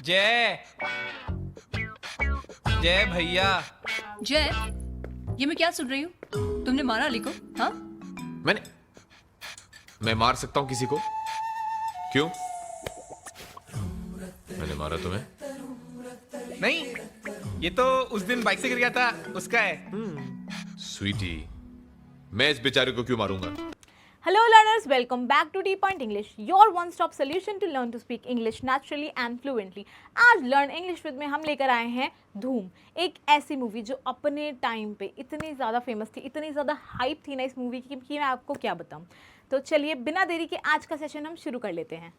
जय जय भैया। जय, ये मैं क्या सुन रही हूँ? तुमने मारा अली को? हाँ? मैं मार सकता हूं किसी को? क्यों? मैंने मारा तुम्हें? नहीं, ये तो उस दिन बाइक से गिर गया था, उसका है। स्वीटी, मैं इस बेचारे को क्यों मारूंगा? Hello learners, welcome back to T-Point English, your one-stop solution to learn to speak English naturally and fluently. आज Learn English with में हम लेकर आए हैं धूम, एक ऐसी मूवी जो अपने टाइम पे इतनी ज़्यादा फेमस थी, इतनी ज़्यादा हाइप थी ना इस मूवी की कि मैं आपको क्या बताऊं। तो चलिए बिना देरी के आज का सेशन हम शुरू कर लेते हैं।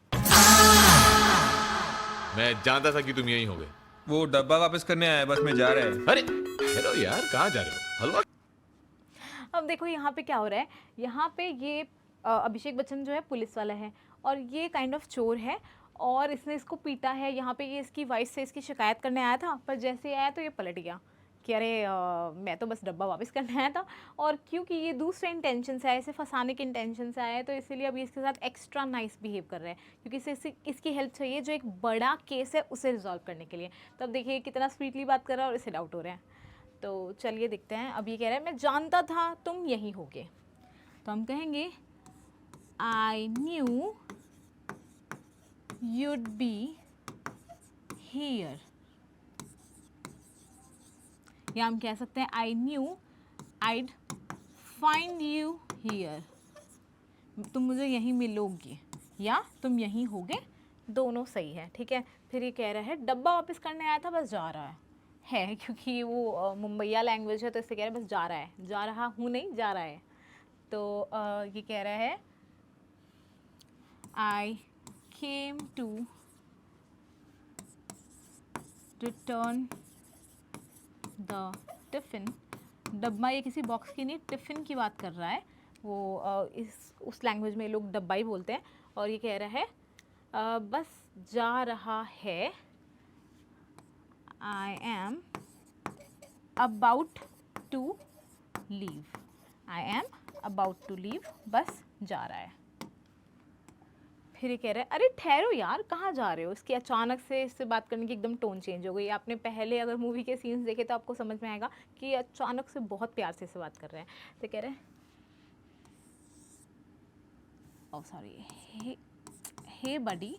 मैं जानता था कि तुम यहीं होगे। वो डब्बा वापस करने आया, बस में जा रहा है। अरे हेलो यार, कहाँ जा रहे हो? हलवा? अब देखो यहाँ पे क्या हो रहा है, यहाँ पे ये अभिषेक बच्चन जो है पुलिस वाला है और ये काइंड ऑफ चोर है और इसने इसको पीटा है। यहाँ पे ये इसकी वाइफ से इसकी शिकायत करने आया था, पर जैसे ही आया तो ये पलट गया कि अरे मैं तो बस डब्बा वापस करने आया था। और क्योंकि ये दूसरे इंटेंशन से आया, इसे फंसाने के इंटेंशन से आया है, तो इसीलिए अभी इसके साथ एक्स्ट्रा नाइस बिहेव कर रहा है क्योंकि इसे इसकी हेल्प चाहिए जो एक बड़ा केस है उसे रिजॉल्व करने के लिए। तो अब देखिए कितना स्वीटली बात कर रहा है और इसे डाउट हो रहा है। तो चलिए देखते हैं। अब ये कह रहा है मैं जानता था तुम यहीं होगे, तो हम कहेंगे I knew you'd be here, या हम कह सकते हैं I knew I'd find you here, तुम मुझे यहीं मिलोगे या तुम यहीं होगे, दोनों सही है। ठीक है, फिर ये कह रहा है डब्बा वापस करने आया था, बस जा रहा है क्योंकि वो मुंबईया लैंग्वेज है तो इससे कह रहा है बस जा रहा है, जा रहा हूँ नहीं, जा रहा है। तो ये कह रहा है I came to return the tiffin। डब्बा ये किसी बॉक्स की नहीं, टिफ़िन की बात कर रहा है वो। उस लैंग्वेज में लोग डब्बा ही बोलते हैं। और ये कह रहा है बस जा रहा है, I am about to leave, I am about to leave, बस जा रहा है। फिर ये कह रहा है अरे ठहरो यार, कहाँ जा रहे हो? इसकी अचानक से इससे बात करने की एकदम टोन चेंज हो गई। आपने पहले अगर मूवी के सीन्स देखे तो आपको समझ में आएगा कि अचानक से बहुत प्यार से इससे बात कर रहे हैं। तो कह रहे हैं ओह सॉरी, हे बडी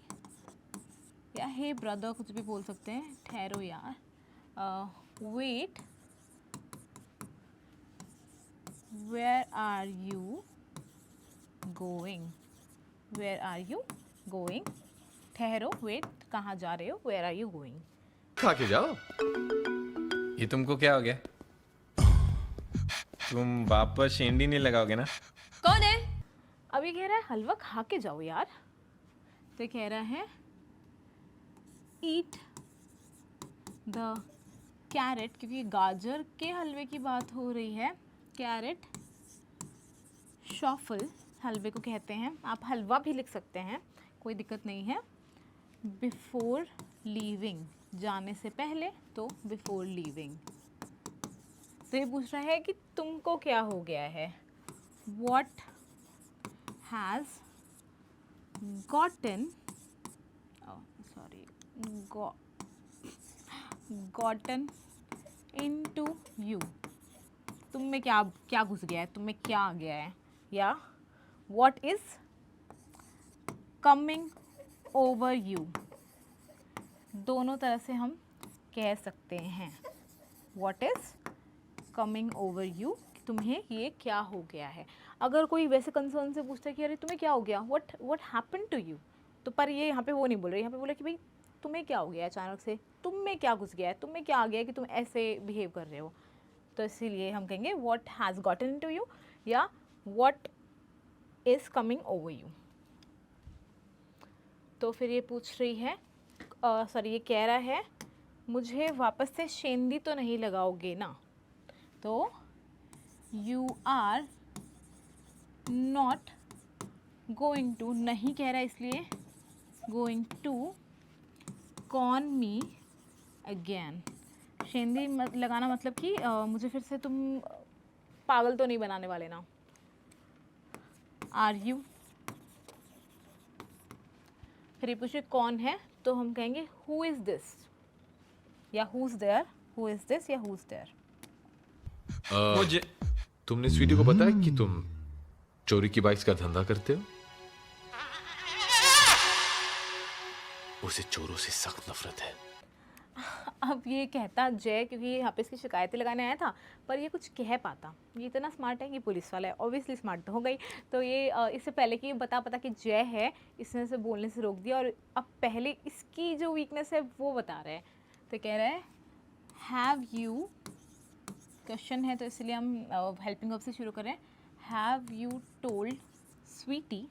या हे ब्रदर, कुछ भी बोल सकते हैं। ठहरो यार, wait, where are you going, where are you going, ठहरो, वेट, कहाँ जा रहे हो, वेयर आर यू गोइंग। खा के जाओ। ये तुमको क्या हो गया? तुम वापस शेंडी नहीं लगाओगे ना? कौन है? अब ये कह रहा है हलवा खा के जाओ यार। तो कह रहा है ईट द कैरेट, क्योंकि गाजर के हलवे की बात हो रही है। कैरेट शॉफल हलवे को कहते हैं, आप हलवा भी लिख सकते हैं, कोई दिक्कत नहीं है। बिफोर लीविंग, जाने से पहले, तो बिफोर लीविंग। तो ये पूछ रहा है कि तुमको क्या हो गया है। What has gotten gotten into you, तुम में क्या क्या घुस गया है, तुम में क्या आ गया है। या what is coming over you, दोनों तरह से हम कह सकते हैं। what is coming over you, तुम्हें ये क्या हो गया है। अगर कोई वैसे कंसर्न से पूछता है कि अरे तुम्हें क्या हो गया, what happened to you, तो पर ये यहाँ पे वो नहीं बोल रहे, यहाँ पे बोला कि भाई तुम्हें क्या हो गया अचानक से, तुम में क्या घुस गया है, तुम में क्या आ गया कि तुम ऐसे बिहेव कर रहे हो। तो इसीलिए हम कहेंगे what has gotten into you या what is coming over you। तो फिर ये पूछ रही है ये कह रहा है मुझे वापस से शेंदी तो नहीं लगाओगे ना। तो you are not going to, नहीं कह रहा है इसलिए going to con me again. शेंदी लगाना मतलब कि मुझे फिर से तुम पागल तो नहीं बनाने वाले ना। आर यू, फिर ये पूछे कौन है, तो हम कहेंगे हु इज़ दिस, या who is there, who is this या हु इज़ देयर। मुझे तुमने स्वीटी को बताया कि तुम चोरी की बाइक्स का धंधा करते हो? उसे चोरों से सख्त नफरत है। अब ये कहता जय, क्योंकि यहाँ पे इसकी शिकायतें लगाने आया था, पर ये कुछ कह पाता। ये इतना स्मार्ट है कि पुलिस वाला है, ऑब्वियसली स्मार्ट तो हो गई। तो ये इससे पहले कि बता पता कि जय है, इसने उसे बोलने से रोक दिया, और अब पहले इसकी जो वीकनेस है वो बता रहा है। तो कह रहा है हैव यू, क्वेश्चन है तो इसलिए हम हेल्पिंग वर्ब से शुरू करें। हैव यू टोल्ड स्वीटी,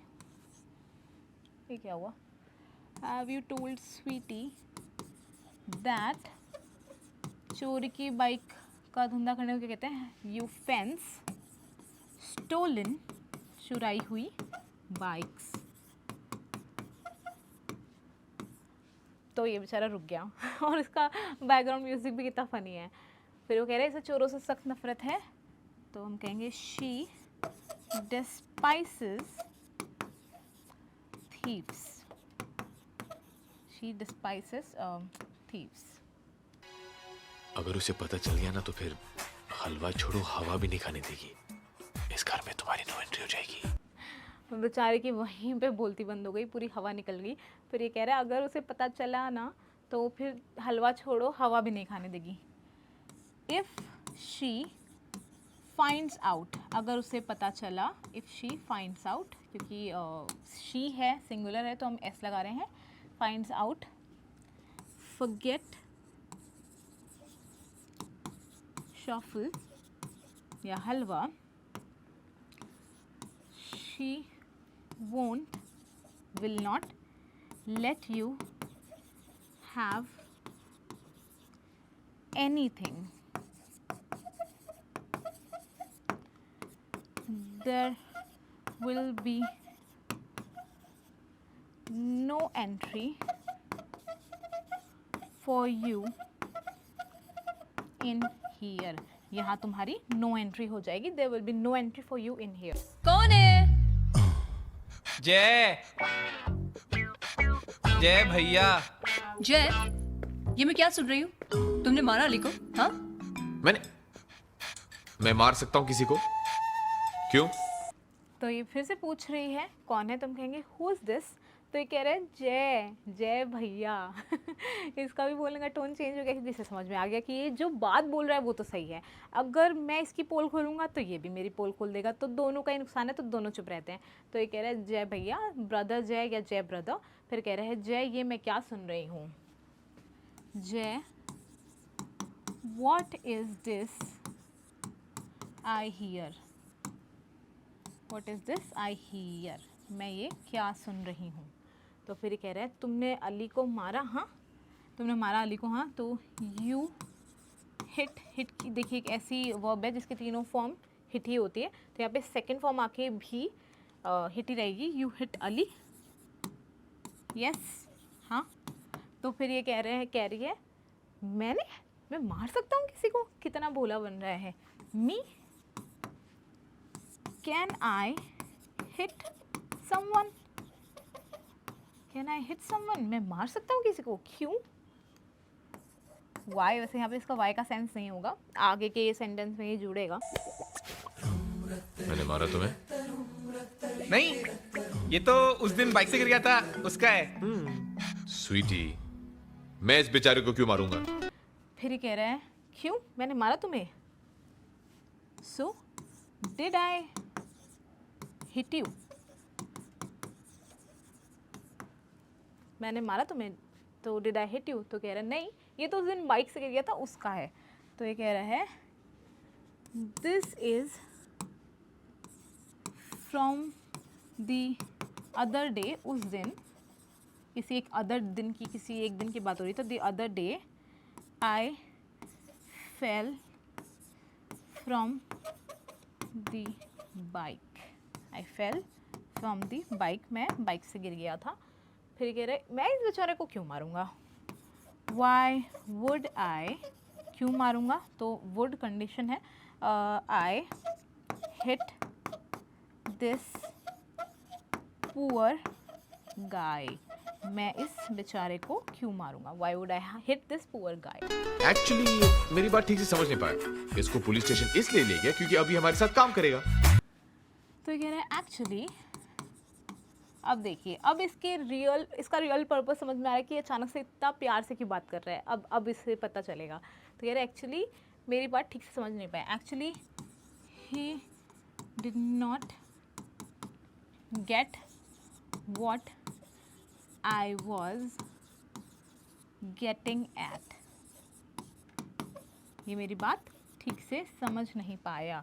ये क्या हुआ? Have you told sweetie that, चोरी की बाइक का धंधा करने को क्या कहते हैं? यू फेंस स्टोलन, चुराई हुई बाइक्स। तो ये बेचारा रुक गया और इसका बैकग्राउंड म्यूजिक भी कितना फनी है। फिर वो कह रहे हैं इसे चोरों से सख्त नफरत है, तो हम कहेंगे she despises thieves, she despises thieves। अगर उसे पता चल गया ना तो फिर हलवा छोड़ो हवा भी नहीं खाने देगी। इस घर में तुम्हारी नो एंट्री हो जाएगी। बेचारे की वहीं पे बोलती बंद हो गई, पूरी हवा निकल गई। फिर ये कह रहा है अगर उसे पता चला ना तो फिर हलवा छोड़ो हवा भी नहीं खाने देगी। इफ़ शी फाइंड्स आउट, अगर उसे पता चला, इफ़ शी फाइंड्स आउट, क्योंकि शी है सिंगुलर है तो हम एस लगा रहे हैं। फाइंड्स आउट, फॉरगेट शॉफल या हलवा, she won't, will not let you have anything, there will be no entry for you in here। यहाँ तुम्हारी नो एंट्री हो जाएगी, there will be no entry for you in here। कौन है? जय, जय भैया। जय, ये मैं क्या सुन रही हूँ? तुमने मारा अली को? हाँ? मैं मार सकता हूँ किसी को? क्यों? तो ये फिर से पूछ रही है कौन है, तुम कहेंगे हु इज़ दिस। तो ये कह रहे हैं जय, जय भैया इसका भी बोलने का टोन चेंज हो गया क्योंकि इसे समझ में आ गया कि ये जो बात बोल रहा है वो तो सही है। अगर मैं इसकी पोल खोलूँगा तो ये भी मेरी पोल खोल देगा, तो दोनों का ही नुकसान है, तो दोनों चुप रहते हैं। तो ये कह रहे हैं जय भैया, ब्रदर जय या जय ब्रदर। फिर कह रहे हैं जय ये मैं क्या सुन रही हूँ? जय what is this I hear, what is this I hear, मैं ये क्या सुन रही हूँ? तो फिर ये कह रहा है तुमने अली को मारा? हाँ, तुमने मारा अली को। हाँ, तो यू हिट, हिट की देखिए एक ऐसी वर्ब है जिसके तीनों फॉर्म हिट ही होती है, तो यहाँ पे सेकंड फॉर्म आके भी हिट ही रहेगी। You hit Ali, yes. हाँ, तो फिर ये कह रही है मैं मार सकता हूँ किसी को? कितना भोला बन रहा है। Me can I hit someone, can I hit someone, मैं मार सकता हूँ किसी को, क्यों? वाई, वैसे यहाँ पे इसका वाई का सेंस नहीं होगा, आगे के ये सेंटेंस में ये जुड़ेगा। मैंने मारा तुम्हें? नहीं, ये तो उस दिन बाइक से गिर गया था उसका है। स्वीटी, मैं इस बेचारे को क्यों मारूंगा? फिर ये कह रहा है क्यों, मैंने मारा तुम्हें? So did I hit you, मैंने मारा तुम्हें तो डिड आई हिट यू। तो कह रहा है नहीं, ये तो उस दिन बाइक से गिर गया था उसका है। तो ये कह रहा है this is from the other day, उस दिन, किसी एक अदर दिन की, किसी एक दिन की बात हो रही। तो the other day I fell from the bike, I fell from the bike, मैं बाइक से गिर गया था। फिर कह रहे मैं इस बेचारे को क्यों मारूंगा? वाई वुड आई, क्यों मारूंगा? तो वुड कंडीशन है। आई हिट दिस पुअर गाय, मैं इस बेचारे को क्यों मारूंगा? Why would I hit this poor guy? Actually मेरी बात ठीक से समझ नहीं पाया। इसको पुलिस स्टेशन इसलिए ले गया क्योंकि अभी हमारे साथ काम करेगा। तो ये कह रहा है एक्चुअली, अब देखिए, अब इसका रियल पर्पस समझ में आ रहा है कि अचानक से इतना प्यार से क्यों बात कर रहा है। अब इससे पता चलेगा। तो कह रहा है एक्चुअली मेरी बात ठीक से समझ नहीं पाया। Actually he did not get what I was getting eight. ये मेरी बात ठीक से समझ नहीं पाया।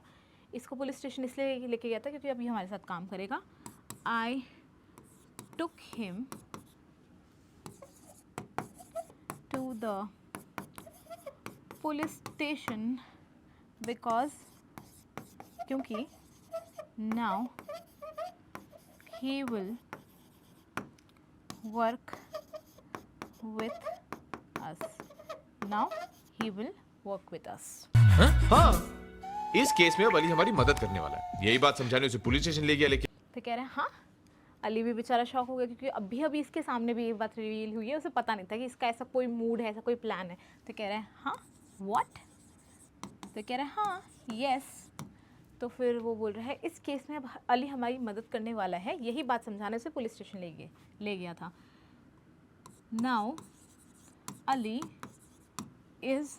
इसको पुलिस स्टेशन इसलिए लेके गया था क्योंकि अभी हमारे साथ काम करेगा। आई took him to the police station because क्योंकि now he will work with us. Now he will work with us. हाँ, इस केस में अब अली हमारी मदद करने वाला है। यही बात समझाने उसे पुलिस स्टेशन ले गया। लेकिन तो कह रहे हैं हाँ। अली भी बेचारा शॉक हो गया क्योंकि अभी इसके सामने भी ये बात रिवील हुई है। उसे पता नहीं था कि इसका ऐसा कोई मूड है, ऐसा कोई प्लान है। तो कह रहे हैं हाँ व्हाट। तो कह रहे हैं हाँ यस। तो फिर वो बोल रहा है इस केस में अब अली हमारी मदद करने वाला है। यही बात समझाने से पुलिस स्टेशन ले गया था। Now Ali is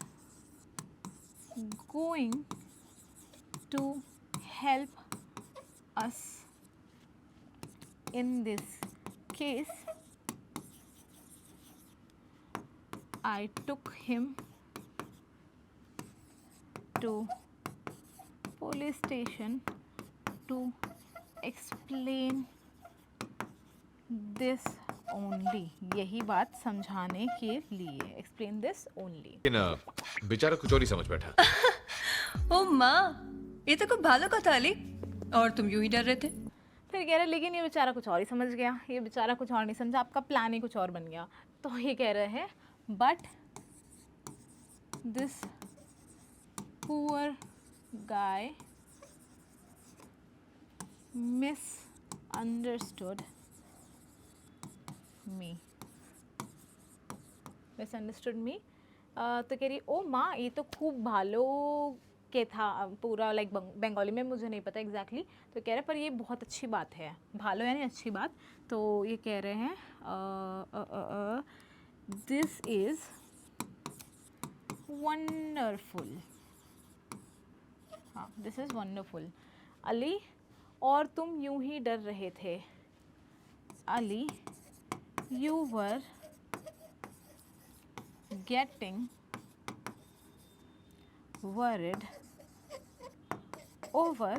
going to help us in this case. I took him to police station to explain this only. यही बात समझाने के लिए। explain this only. बेचारा कुछ और ही समझ बैठा। ओ माँ, ये तो खूब भालो का था अली, और तुम यूं ही डर रहे थे। फिर कह रहे लेकिन ये बेचारा कुछ और ही समझ गया। ये बेचारा कुछ और नहीं समझा, आपका प्लान ही कुछ और बन गया। तो ये कह रहे हैं but this poor guy misunderstood me. तो कह रही ओ माँ ये तो खूब भालो के था पूरा, लाइक बंगाली में मुझे नहीं पता एग्जैक्टली। तो कह रहे पर ये बहुत अच्छी बात है। भालो यानी अच्छी बात। तो ये कह रहे हैं दिस इज़ वंडरफुल। हाँ दिस इज़ वंडरफुल अली, और तुम यूं ही डर रहे थे। Ali you were getting worried over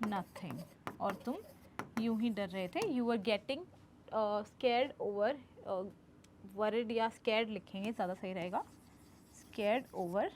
nothing। और तुम यूं ही डर रहे थे। You were getting scared over worried या scared लिखेंगे ज़्यादा सही रहेगा। Scared over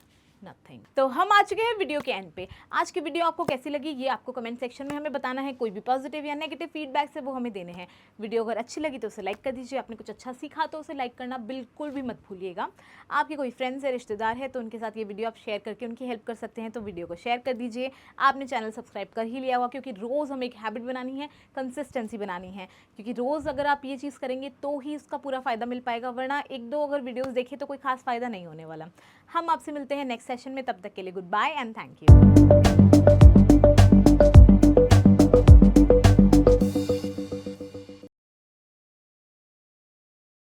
nothing. तो हम आ चुके हैं वीडियो के एंड पे। आज की वीडियो आपको कैसी लगी ये आपको कमेंट सेक्शन में हमें बताना है। कोई भी पॉजिटिव या नेगेटिव फीडबैक है वो हमें देने हैं। वीडियो अगर अच्छी लगी तो उसे लाइक कर दीजिए। आपने कुछ अच्छा सीखा तो उसे लाइक करना बिल्कुल भी मत भूलिएगा। आपके कोई फ्रेंड्स है, रिश्तेदार है तो उनके साथ ये वीडियो आप शेयर करके उनकी हेल्प कर सकते हैं, तो वीडियो को शेयर कर दीजिए। आपने चैनल सब्सक्राइब कर ही लिया होगा क्योंकि रोज़ हमें एक हैबिट बनानी है, कंसिस्टेंसी बनानी है, क्योंकि रोज़ अगर आप ये चीज़ करेंगे तो ही उसका पूरा फ़ायदा मिल पाएगा, वरना एक दो अगर वीडियोज़ देखें तो कोई खास फ़ायदा नहीं होने वाला। हम आपसे मिलते हैं नेक्स्ट सेशन में, तब तक के लिए good bye and thank you.